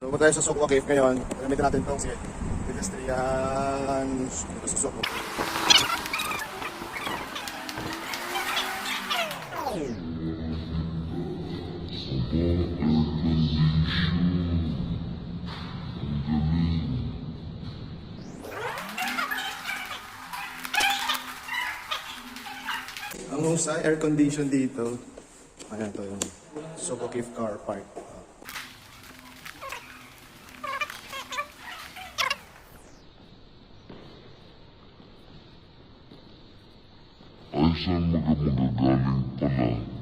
Pumunta tayo sa Sokwa Cave ngayon. Gamitin natin itong si pedestrian susok. Ang husay air condition dito. Ayan to yung Sokwa Cave Car Park. Ay, saan magagaling pala?